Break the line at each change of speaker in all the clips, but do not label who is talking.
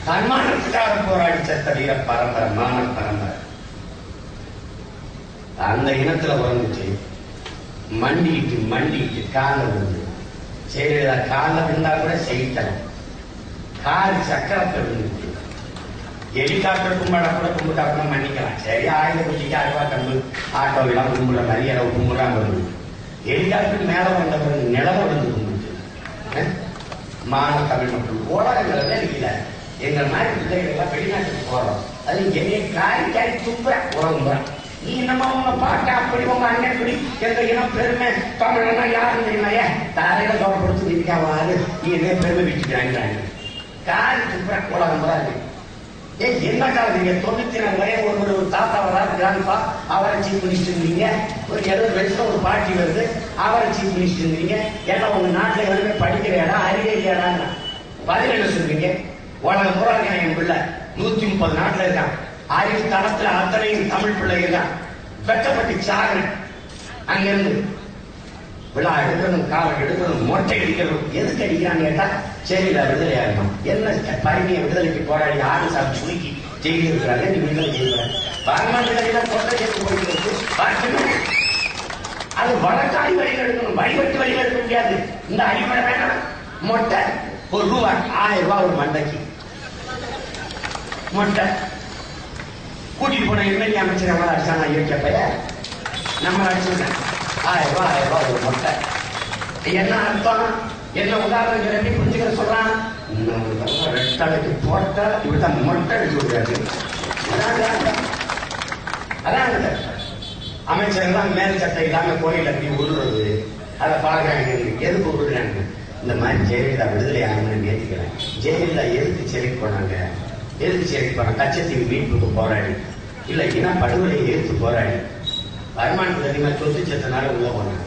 தன்மானத்துக்காக போராடி செத்த வீர பரம்பரை, மான பரம்பரை. அந்த இனத்துல பிறந்துச்சு. மண்டிட்டு கால விழுந்து ஜெயலலிதா கால விழுந்தா கூட செய்யலாம். கால் சக்கரத்தை விழுந்துச்சு. ஹெலிகாப்டர் கும்பிட கூட கும்பிட்டா கூட மன்னிக்கலாம். சரி, ஆயுத பூஜைக்கு அருவா கம்பு ஆட்டோ எல்லாம் கும்பிட நிறைய அளவு கும்பிடாம வருது. ஹெலிகாப்டர் மேல வந்த பிறகு நிலவ விழுந்து கும்பிட்டு மான தமிழ் மக்கள் ஊடகங்களே இல்ல. எங்கள் மாதிரி பிள்ளைகள் எல்லாம் வெளிநாட்டுக்கு போறோம். அது என்னைய காரி துப்புற உறவுறான். நீ என்னமா உங்க பாட்டா அப்படி உங்க அண்ணன் இப்படி எங்க இனம் பெருமை தமிழனா யாரும் இல்லையே தாரையில தோப்படுத்து நிற்காவாது நீ என்ன பெருமை விட்டுக்கிறாங்க. காரி துப்புற உலகம் இருக்கு. என்ன காலம் நீங்க 94 வயது ஒரு தாத்தா வராது கிராண்ட்பா, அவரை சீஃப் மினிஸ்டர் இருந்தீங்க. ஒரு 70 வயசுல ஒரு பாட்டி வருது, அவரை சீஃப் மினிஸ்டர் இருந்தீங்க. எல்லாம் உங்க நாட்டுல எதுவுமே படிக்கிற இடம் அறிவே இல்லையாடா. பதில் என்ன சொல்றீங்க? உலகம் பூரா என் பிள்ளை 130 நாட்டுல இருக்கான். அறிவு தளத்துல அத்தனையும் தமிழ் பிள்ளைங்க தான். வெட்டப்பட்டு சாகரன் அங்கிருந்து விழா எடுக்கணும், காவல் எடுக்கணும், மொட்டை அடிக்கணும். எதுக்கு அடிக்கிறான்னு கேட்டா ஜெயில விடுதலை ஆகணும். என்ன பரிமையை விடுதலைக்கு போராடி ஆறு சாப்பிட்டு சுருக்கி ஜெயில இருக்கிறாங்க. நீ விடுதலை செய்யற பாரம்பரியெல்லாம் கொட்டை சேர்த்து போயிட்டு அது வழக்காடி வழிகள் எடுக்கணும், வழிபட்டு வழிகள் எடுக்க முடியாது. இந்த அடிப்படை வேண்டாம். மொட்டை ₹1 1000 ஒரு மண்டைக்கு மொட்டை. கூட்டிட்டு போன எம்எல்ஏ அமைச்சர் நம்மள அடிச்சாங்க. இயற்கை பையன் நம்மள அடிச்சுட்டேன். ₹1000 ஒரு மொட்டை. என்ன அர்த்தம், என்ன உதாரணம் எப்படி புரிஞ்சுக்கிற சொல்றான்? ரெட்டலைக்கு போட்டா இப்படித்தான் மொட்டை அடிச்சு விடுறாரு. அதான் அமைச்சர்லாம் மேல் சட்டை இல்லாம கோயில் அப்படி உருடுறது, அதை பாக்குறாங்க. எதுக்கு உருடுறாங்க? இந்த மாதிரி ஜெயலலிதா விடுதலை ஆகணும்னு ஏற்றுக்கிறேன். ஜெயலலிதா எதுக்கு சிறைக்கு போனாங்க? எதுக்கு சிறைக்கு போனாங்க? கச்சத்தீவு மீட்புக்கு போராடி, இல்ல இன படுகொலையை எதிர்த்து போராடி, வருமானத்துக்கு அதிகமா சொத்து சத்தனால உள்ள போனாங்க.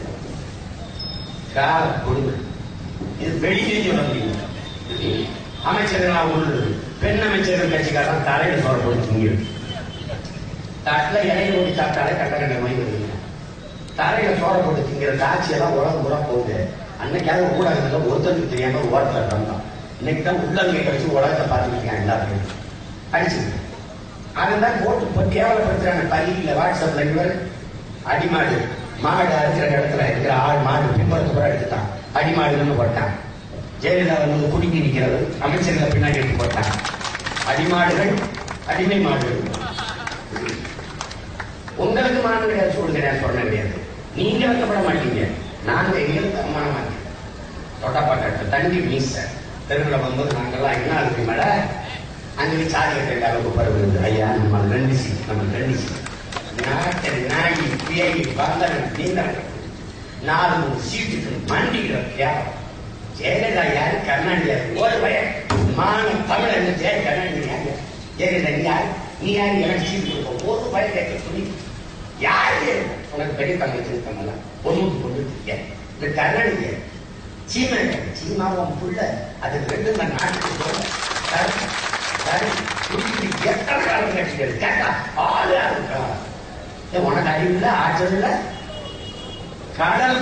கால கொடுமை. இது வெளியே சொல்ல முடியும். அமைச்சர்கள் உள்ளது, பெண் அமைச்சர்கள் கட்சிக்காரன் தலையில சோற போட்டு தூங்கிடும். தட்டுல இலையில ஓடி சாப்பிட்டாலே கட்ட கட்ட மாதிரி வருவீங்க. தலையில சோற போட்டு திங்கிற காட்சியெல்லாம் உலகம் பூரா போகுது. அன்னைக்காவது ஊடகத்துல ஒருத்தருக்கு தெரியாம ஓரத்துல இருந்தான். இன்னைக்கு தான் உள்ளங்கை கழிச்சு உலகத்தை பார்த்துக்கிட்டீங்க. எல்லாத்தையும் அடிச்சுக்கிட்டு அதுதான் போட்டு கேவலப்படுத்துறாங்க. பள்ளியில வாட்ஸ்அப்ல இவர் அடிமாடு மாடு அறுக்கிற இடத்துல இருக்கிற ஆள் மாடு பின்பற்ற கூட எடுத்துட்டான். அடிமாடுன்னு போட்டான். ஜெயலலிதா வந்து குடுக்கி நிற்கிறது, அமைச்சர்களை பின்னாடி எடுத்து போட்டான். அடிமாடுகள் அடிமை மாடுகள். உங்களுக்கு மாடு கிடையாது, சூடு கிடையாது, சொன்ன கிடையாது. நீங்க வைக்கப்பட மாட்டீங்க. நாங்க எங்களுக்கு அவமான மாட்டேன். தொட்டாப்பாட்ட தண்டி மீச தெருவில் வரும்போது நாங்கெல்லாம் என்ன இருக்கு மேல அங்கே சாதி கட்ட அளவுக்கு பருவது. ஐயா நம்ம ரெண்டிசி நாட்டை நாடி பேய் வந்தவன் நீந்தவன் 4 சீட்டுக்கு மண்டிக்கிற கேவலம். ஜெயலலிதா யாரு? கருணாநிதி. ஒரு பையன் மான தமிழ் ஜெய கருணாநிதி யாரு? ஜெயலலிதா யாரு? நீ யாரு எனக்கு சீட்டு கொடுப்போம்? ஒரு பையன் கேட்க சொல்லி யாரு உனக்கு பெரிய தங்கச்சி இருக்காங்கல்ல பொண்ணுக்கு கொண்டு இந்த கருணாநிதி சீமாவும் புள்ள அதுக்கு 2 நாட்டுக்கு எத்தனை காலம் கட்சிகள் கேட்டா ஆளா இருக்கா? உனக்கு அறிவில்ல, ஆற்றல் இல்ல. கடல்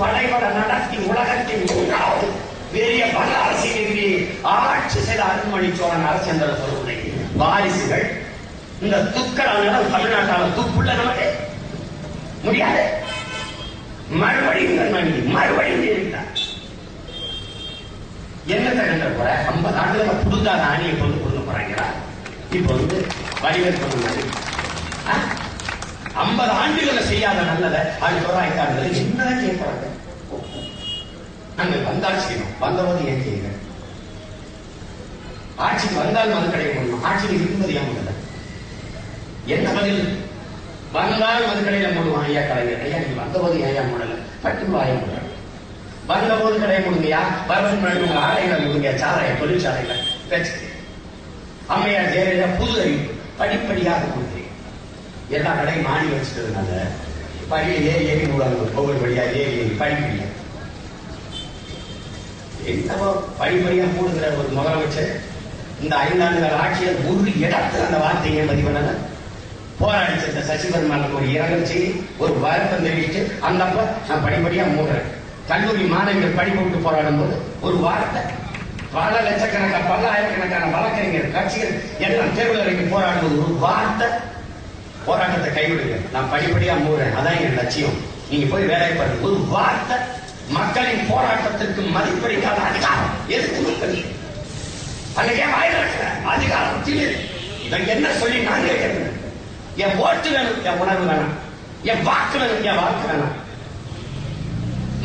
படைபட நடத்தி உலகத்தின் 3வது பெரிய பல அரசியலுக்கு ஆட்சி செய்த அருண்மொழி சோழன் அரசேந்திர சோழனுடைய வாரிசுகள் இந்த துக்களான தமிழ்நாட்டால துப்புள்ள நமக்கு முடியாது. மறுபடியும் இருக்கிறார். என்ன கண்ட போற 50 ஆண்டுகளை புதுதான ஆணியை கொண்டு கொடுக்க போறாங்களா? இப்ப வந்து வடிவேல் சொன்ன மாதிரி 50 ஆண்டுகளை செய்யாத நல்லத அது தோராய்க்காடுகளை என்னதான் செய்ய போறாங்க? நாங்க வந்தால் செய்யணும், வந்தபோது ஏன் செய்யுங்க? ஆட்சிக்கு வந்தால் மது கடை போடணும், ஆட்சிக்கு இருக்கும்போது ஏன் முடியல? என்ன பதில்? வந்தால் மது கடையில மூடுவான். ஐயா கலைஞர், ஐயா நீங்க வந்தபோது ஏன் மூடல? பட்டு ஆய முடியல. வந்தபோது கடை முடுங்கயா, வரதுக்கு முன்னாடி உங்க ஆலைகளை முடுங்க, சாலைய தொழிற்சாலையில பேச்சு. அம்மையார் ஜெயலலிதா புது அறிவிப்பு படிப்படியாக கொடுக்குறீங்க. எல்லா கடையும் மாடி வச்சுட்டதுனால படியில ஏறி மூடாங்க. ஒவ்வொரு வழியா ஏறி படிப்படியா என்னவோ படிப்படியா மூடுகிற ஒரு முதலமைச்சர் இந்த 5 ஆண்டுகள் ஆட்சியில் ஒரு இடத்துல அந்த வார்த்தையை பதிவன போராடி சென்ற சசிபெருமானுக்கு ஒரு இரங்கல் செய்தி, ஒரு வருத்தம் தெரிவித்து அந்தப்ப நான் படிப்படியா மூடுறேன். கல்லூரி மாணவிகள் படிப்பு விட்டு போராடும் போது ஒரு வார்த்தை, பல லட்சக்கணக்கான 10,000 வழக்கறிஞர்கள் கட்சிகள் எல்லாம் தேர்தல் அறிக்கை போராடுவது ஒரு வார்த்தை. போராட்டத்தை கைவிடுங்க, நான் படிப்படியா மூடுறேன், அதான் என் லட்சியம். நீங்க போய் வேலை பாருங்க. ஒரு வார்த்தை மக்களின் போராட்டத்திற்கு மதிப்பளிக்காத அதிகாரம் எதுக்கு மக்கள் அன்னைக்கே வாயில இருக்கிற அதிகாரத்தில் இதை என்ன சொல்லி நான் கேட்கிறேன்? என் ஓட்டு வேணும், என் உணர்வு வேணும், என் வாக்கு வேணும், என் வாக்கு வேணும்.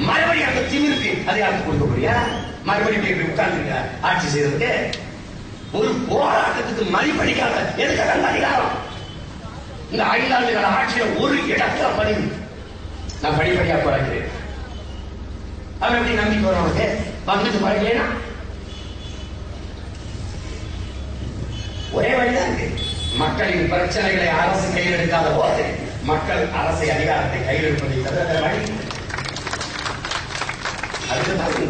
மறுபடியும் அந்த திமிருக்கு அதிகாரத்தை கொடுக்க முடியும். மறுபடியும் உட்கார்ந்து ஆட்சி செய்யறதுக்கு ஒரு போராட்டத்துக்கு மதிப்பளிக்காத எதுக்கு அந்த அதிகாரம்? இந்த 5 ஆண்டுகள் ஆட்சியில் ஒரு இடத்துல பதிவு நான் படிப்படியா குறைக்கிறேன். அவன் எப்படி நம்பிக்கை வரவனுக்கு வந்துட்டு பழகலைன்னா ஒரே வழிதான் இருக்கு. மக்களின் பிரச்சனைகளை அரசு கையில் எடுக்காத போது மக்கள் அரசை அதிகாரத்தை கையில் எடுப்பதை தவிர வழி அதுக்கு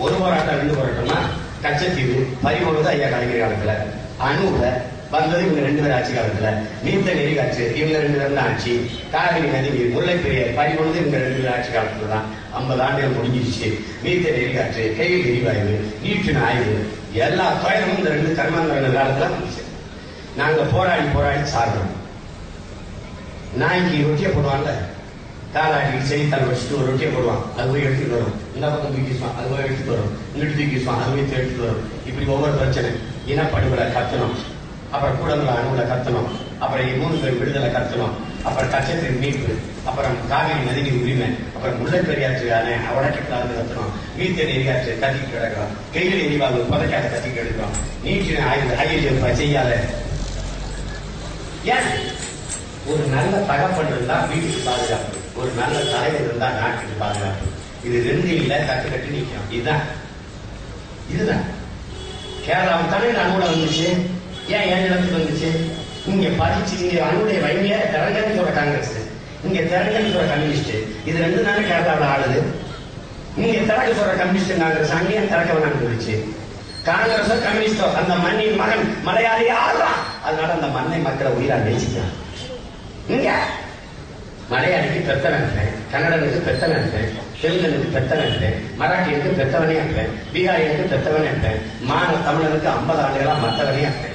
ஒரு போராட்டம் 2 போராட்டம்னா கச்சத்தீவு பறிபோவது ஐயா கலைஞர் காலத்துல, அணுல வந்தது இவங்க 2 பேர் ஆட்சி காலத்துல, நீர்த்த நெறி காற்று இவங்க 2 பேரும் தான் ஆட்சி, காவிரி நதி நீர் முல்லை பெரியார் பறிபோது இவங்க 2 பேர் ஆட்சி காலத்துல தான். 50 ஆண்டுகள் முடிஞ்சிருச்சு. நீர்த்த நெறி காற்று, கையில் எரிவாயு, நீற்றின் ஆய்வு எல்லா துறையும் இந்த 2 கர்மாந்திரங்கள் காலத்துல வந்துச்சு. நாங்க போராடி போராடி சாடுறோம். நாய்க்கு ரொட்டியை போடுவான்ல, காலாட்டி செய்தித்தாள் வச்சுட்டு ஒரு ரொட்டியை போடுவான், அது போய் எடுத்துட்டு வரும். இந்த பக்கம் தூக்கிடுவான், அது போய் எடுத்துட்டு வரும். இங்கிட்டு தூக்கிடுவான், அது போய் எடுத்துட்டு வரும். இப்படி ஒவ்வொரு பிரச்சனை இனப்படுகொலை கத்தணும், அப்புறம் கூடங்குள அணுகுல கத்தணும், அப்புறம் 3 பேர் விடுதலை கத்தணும், அப்புறம் கச்சத்தீவு மீட்பு, அப்புறம் காவிரி நதிநீர் உரிமை, அப்புறம் முல்லை பெரியாற்று வடக்கிட்டு கத்தணும், நீர்த்த நெறியாற்று கத்திட்டு கிடக்கிறோம், கையில் எரிவாங்க புதைக்காத கத்திட்டு எடுக்கிறோம், நீற்றின ஆய்வு ஐஎல்எஃப் செய்யாத. ஏன் ஒரு நல்ல தகப்பன் இருந்தா வீட்டுக்கு பாதுகாப்பு, ஒரு நல்ல தலைவர் இருந்தா நாட்டுக்கு பாதுகாப்பு. இது 2 இல்ல, கட்டு கட்டி நிற்கும். இதுதான் கேரளாவுக்கு தானே அணுகுல வந்துச்சு. ஏன் என் இடத்துக்கு வந்துச்சு? இங்க பதிச்சு இங்க அணுடைய வைங்க தெரங்கனிக்கோட காங்கிரஸ், இங்க தெரங்கனிக்கோட கம்யூனிஸ்ட், இது 2 தானே கேரளாவில் ஆளுது. இங்க திறக்க சொல்ற கம்யூனிஸ்ட் காங்கிரஸ், அங்கேயும் திறக்க வேணாம்னு சொல்லிச்சு. காங்கிரஸோ கம்யூனிஸ்டோ அந்த மண்ணின் மகன் மலையாளியே ஆடுறான். அதனால அந்த மண்ணை மக்களை உயிரா நேசிக்கிறான். இங்க மலையாளிக்கு பெத்தவன் இருப்பேன், கன்னடனுக்கு பெத்தவன் இருப்பேன், தெலுங்கனுக்கு பெத்தவன் இருப்பேன், மராட்டியனுக்கு பெத்தவனே இருப்பேன், பீகாரியனுக்கு பெத்தவனே இருப்பேன், தமிழனுக்கு 50 ஆண்டுகளா மற்றவனே இருப்பேன்.